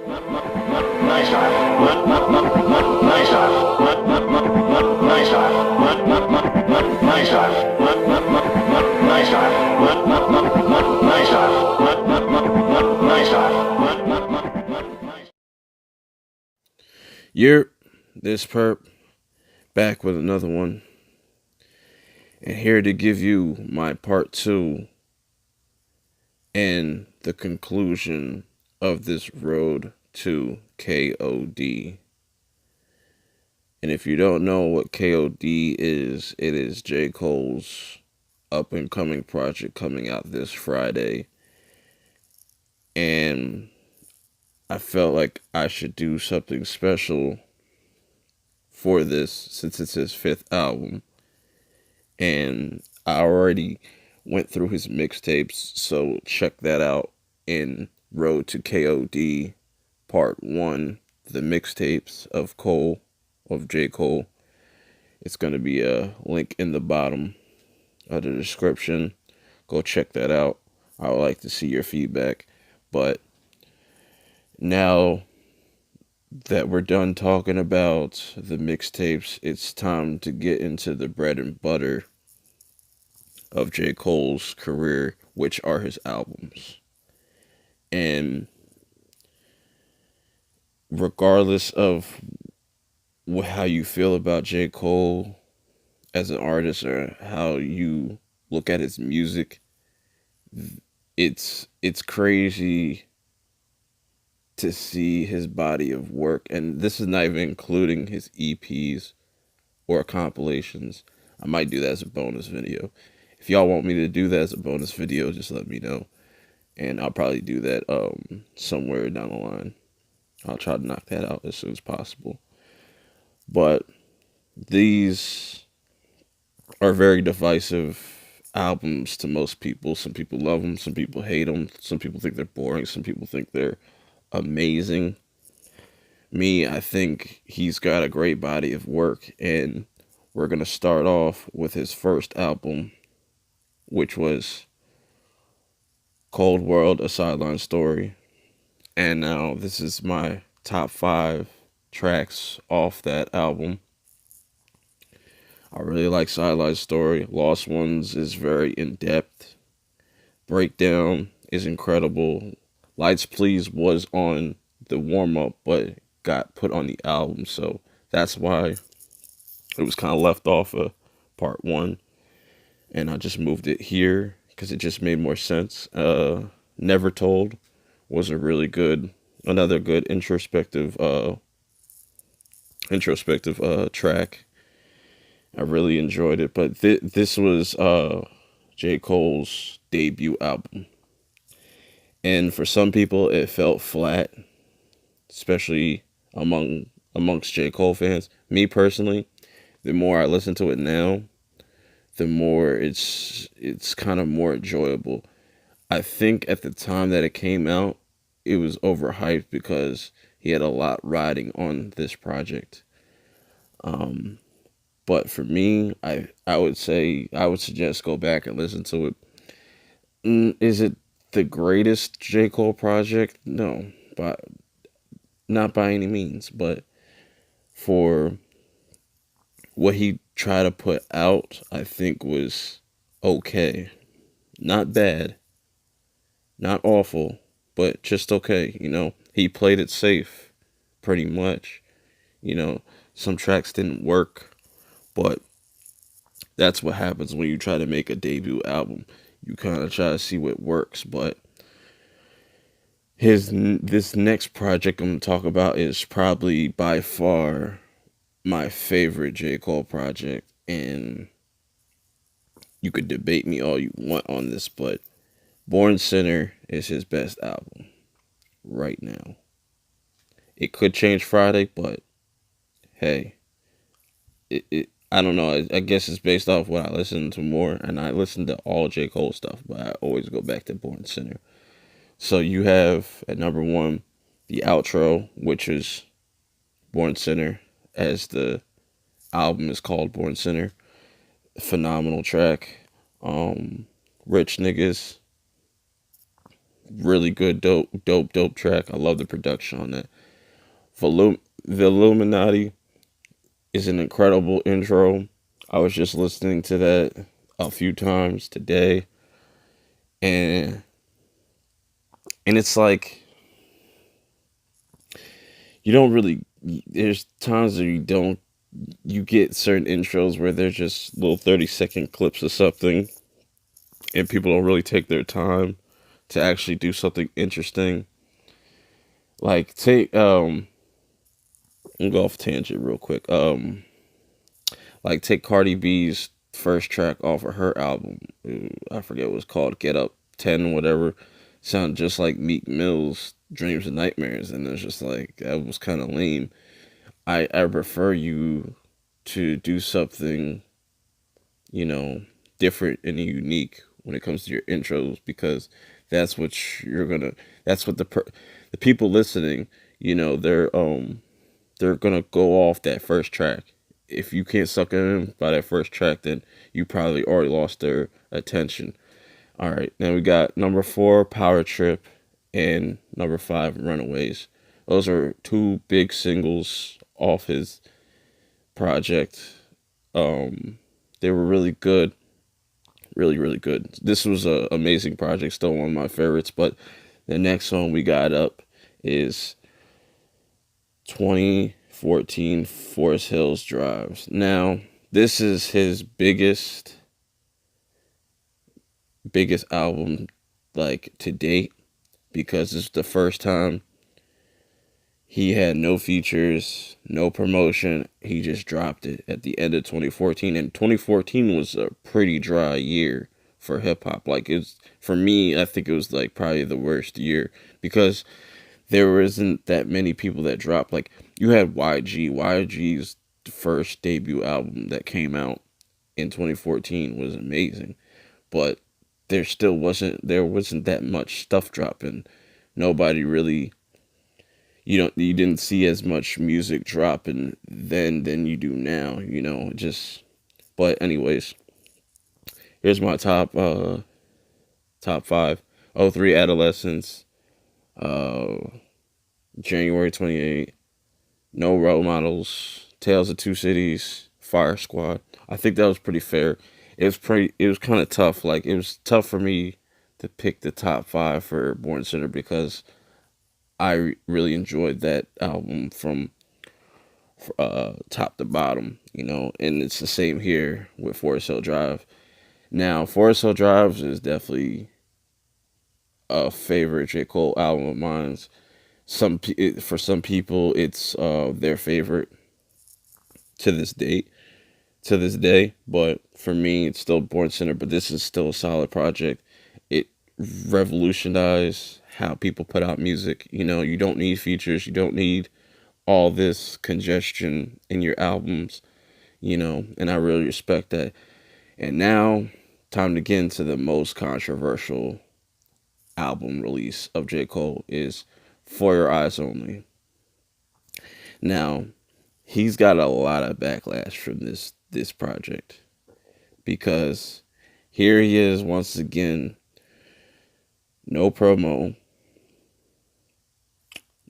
My style. My style. My style. My style. My style. My style. My style. You're this perp back with another one, and here to give you my part two and the conclusion of this road to K.O.D. And if you don't know what K.O.D is, it is J. Cole's up and coming project coming out this Friday. And I felt like I should do something special for this since it's his fifth album. And I already went through his mixtapes, so check that out in Road to K.O.D. Part 1, the mixtapes of J. Cole. It's going to be a link in the bottom of the description. Go check that out. I would like to see your feedback. But now that we're done talking about the mixtapes, it's time to get into the bread and butter of J. Cole's career, which are his albums. And regardless of how you feel about J. Cole as an artist or how you look at his music, it's crazy to see his body of work. And this is not even including his EPs or compilations. I might do that as a bonus video. If y'all want me to do that as a bonus video, just let me know. And I'll probably do that somewhere down the line. I'll try to knock that out as soon as possible. But these are very divisive albums to most people. Some people love them, some people hate them, some people think they're boring, some people think they're amazing. Me, I think he's got a great body of work, and we're going to start off with his first album, which was Cold World, A Sideline Story. And now this is my top 5 tracks off that album. I really like Sideline Story. Lost Ones is very in-depth. Breakdown is incredible. Lights Please was on the warm-up, but got put on the album, so that's why it was kind of left off of part 1. And I just moved it here because it just made more sense. Never Told was a really good, another good introspective track. I really enjoyed it, but this was J. Cole's debut album, and for some people it felt flat, especially amongst J. Cole fans. Me personally, the more I listen to it now, the more it's kind of more enjoyable. I think at the time that it came out, it was overhyped because he had a lot riding on this project. But for me, I would say I would suggest go back and listen to it. Is it the greatest J. Cole project? No, but not by any means. But for what he tried to put out, I think was okay. Not bad, not awful, but just okay. He played it safe, pretty much. Some tracks didn't work, but that's what happens when you try to make a debut album. You kind of try to see what works, but this next project I'm gonna talk about is probably by far my favorite J. Cole project, and you could debate me all you want on this, but Born Sinner is his best album right now. It could change Friday, but hey, I don't know. I guess it's based off what I listen to more, and I listen to all J. Cole stuff, but I always go back to Born Sinner. So you have at number 1 the outro, which is Born Sinner, as the album is called Born Sinner. Phenomenal track. Rich Niggas. really good, dope track. I love the production on that. The Illuminati is an incredible intro. I was just listening to that a few times today, and it's like you don't really. There's times where you get certain intros where they're just little 30-second clips of something, and people don't really take their time to actually do something interesting. Like I'll go off tangent real quick. Like take Cardi B's first track off of her album. I forget what it was called. Get Up 10, whatever. Sound just like Meek Mill's Dreams and Nightmares, and it's just like that was kind of lame. I prefer you to do something, you know, different and unique when it comes to your intros, because that's what you're gonna. That's what the people listening, they're gonna go off that first track. If you can't suck it in by that first track, then you probably already lost their attention. All right, now we got number 4, Power Trip, and number 5, Runaways. Those are two big singles off his project. They were really good, really good. This was a amazing project, still one of my favorites. But the next song we got up is 2014 Forest Hills Drives. Now, this is his biggest album like to date, because it's the first time he had no features, no promotion. He just dropped it at the end of 2014, and 2014 was a pretty dry year for hip hop. Like it's for me, I think it was like probably the worst year, because there isn't that many people that dropped. Like you had YG. YG's first debut album that came out in 2014 was amazing, but there wasn't that much stuff dropping. Nobody really, you didn't see as much music dropping then than you do now. Just, but anyways, here's my top 5. '03 Adolescence, uh January 28th, No Role Models, Tales of Two Cities, Fire Squad. I think that was pretty fair. It was kind of tough. Like it was tough for me to pick the top 5 for Born Center, because I really enjoyed that album from top to bottom, and it's the same here with Forest Hill Drive. Now, Forest Hill Drive is definitely a favorite J.Cole album of mine. For some people, it's their favorite to this date, to this day. But for me, it's still Born Center. But this is still a solid project. It revolutionized how people put out music. You don't need features. You don't need all this congestion in your albums. And I really respect that. And now, time to get into the most controversial album release of J. Cole is For Your Eyes Only. Now, he's got a lot of backlash from this project, because here he is once again, no promo,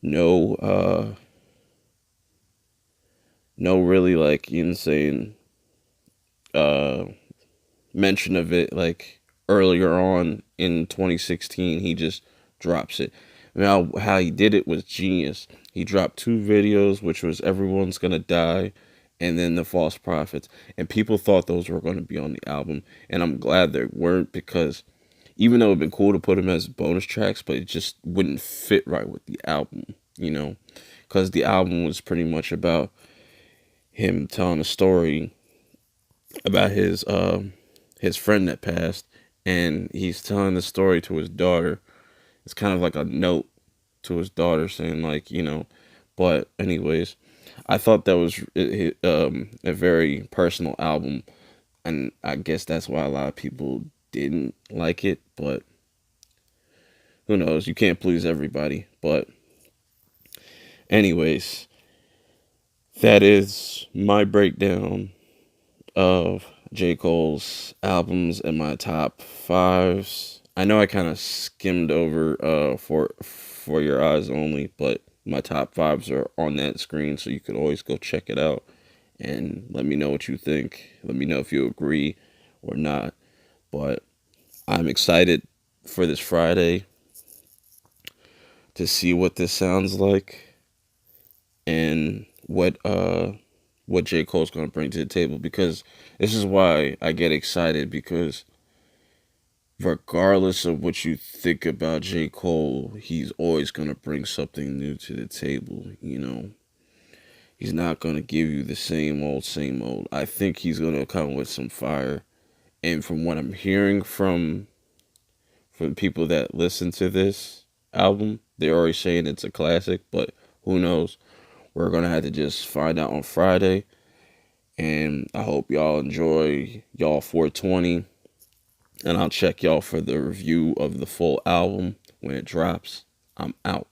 no no really like insane uh mention of it. Like earlier on in 2016, he just drops it. Now, how he did it was genius. He dropped 2 videos, which was Everyone's Gonna Die and then The False Prophets. And people thought those were going to be on the album. And I'm glad they weren't, because even though it'd been cool to put them as bonus tracks, but it just wouldn't fit right with the album. Because the album was pretty much about him telling a story about his friend that passed, and he's telling the story to his daughter. It's kind of like a note to his daughter saying, like, but anyways, I thought that was a very personal album, and I guess that's why a lot of people didn't like it. But who knows? You can't please everybody. But anyways, that is my breakdown of J. Cole's albums and my top 5s. I know I kind of skimmed over for your eyes only, but my top fives are on that screen, so you could always go check it out and let me know what you think. Let me know if you agree or not. But I'm excited for this Friday to see what this sounds like and what J. Cole's gonna bring to the table, because this is why I get excited, because regardless of what you think about J. Cole, he's always gonna bring something new to the table, you know. He's not gonna give you the same old, same old. I think he's gonna come with some fire. And from what I'm hearing from people that listen to this album, they're already saying it's a classic, but who knows? We're gonna have to just find out on Friday. And I hope y'all enjoy y'all 420. And I'll check y'all for the review of the full album when it drops. I'm out.